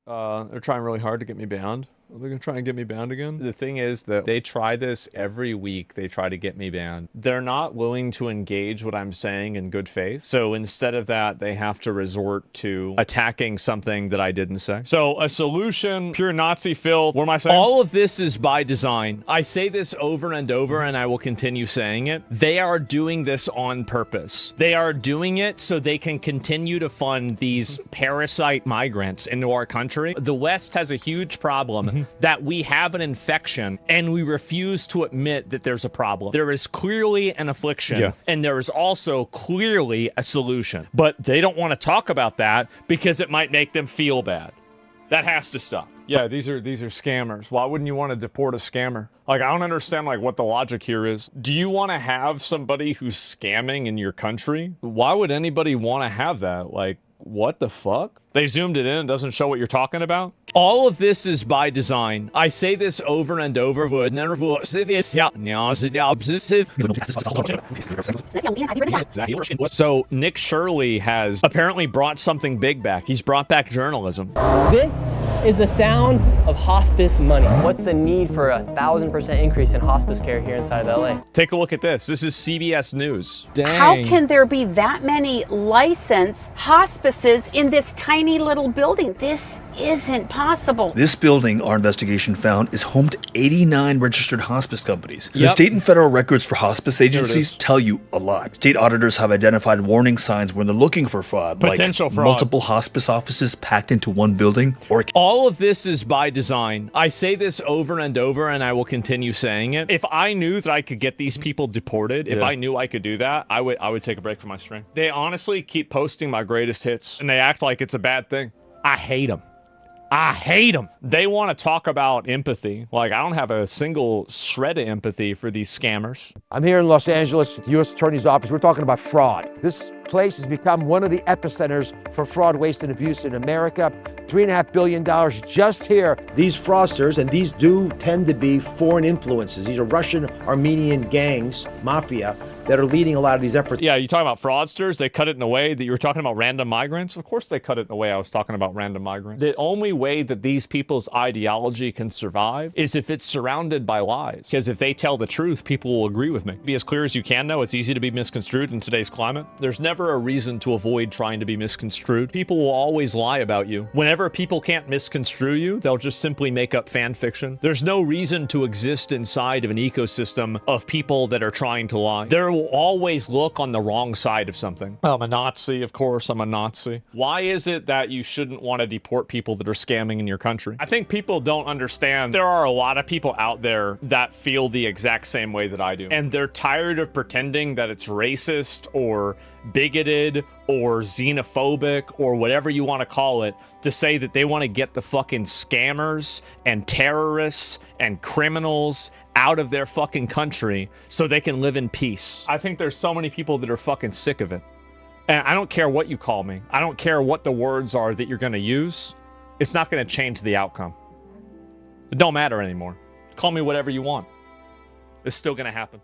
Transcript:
They're trying really hard to get me banned. Are they gonna try and get me banned again? The thing is that they try this every week. They try to get me banned. They're not willing to engage what I'm saying in good faith. So instead of that, they have to resort to attacking something that I didn't say. So a solution, pure Nazi filth. What am I saying? All of this is by design. I say this over and over, and I will continue saying it. They are doing this on purpose. They are doing it so they can continue to fund these parasite migrants into our country. The West has a huge problem that we have an infection and we refuse to admit that there's a problem. There is clearly an affliction, and there is also clearly a solution. But they don't want to talk about that because it might make them feel bad. That has to stop. Yeah, these are scammers. Why wouldn't you want to deport a scammer? Like, I don't understand, like, what the logic here is. Do you want to have somebody who's scamming in your country? Why would anybody want to have that? Like, what the fuck? They zoomed it in, doesn't show what you're talking about. All of this is by design. I say this over and over. So Nick Shirley has apparently brought something big back. He's brought back journalism. This is the sound of hospice money. What's the need for a 1,000% increase in hospice care here inside of LA? Take a look at this. This is CBS News. Dang. How can there be that many licensed hospices in this tiny little building? This isn't possible. This building, our investigation found, is home to 89 registered hospice companies. The state and federal records for hospice agencies tell you a lot. State auditors have identified warning signs when they're looking for fraud, potential like fraud. Multiple hospice offices packed into one building, or all of this is by design. I say this over and over, and I will continue saying it. If I knew that I could get these people deported, if I knew I could do that, I would take a break from my stream. They honestly keep posting my greatest hits, and they act like it's a bad thing. I hate them. I hate them. They want to talk about empathy. Like, I don't have a single shred of empathy for these scammers. I'm here in Los Angeles at the U.S. Attorney's Office. We're talking about fraud. This place has become one of the epicenters for fraud, waste, and abuse in America. $3.5 billion just here. These fraudsters, and these do tend to be foreign influences. These are Russian, Armenian gangs, mafia, that are leading a lot of these efforts. Yeah, you talking about fraudsters? They cut it in a way that you were talking about random migrants? Of course they cut it in a way I was talking about random migrants. The only way that these people's ideology can survive is if it's surrounded by lies. Because if they tell the truth, people will agree with me. Be as clear as you can, though. It's easy to be misconstrued in today's climate. There's never a reason to avoid trying to be misconstrued. People will always lie about you. Whenever people can't misconstrue you, they'll just simply make up fan fiction. There's no reason to exist inside of an ecosystem of people that are trying to lie. There will always look on the wrong side of something. I'm a Nazi, of course, I'm a Nazi. Why is it that you shouldn't want to deport people that are scamming in your country? I think people don't understand. There are a lot of people out there that feel the exact same way that I do. And they're tired of pretending that it's racist or bigoted or xenophobic or whatever you want to call it to say that they want to get the fucking scammers and terrorists and criminals out of their fucking country so they can live in peace. I think there's so many people that are fucking sick of it. And I don't care what you call me. I don't care what the words are that you're going to use. It's not going to change the outcome. It don't matter anymore. Call me whatever you want. It's still going to happen.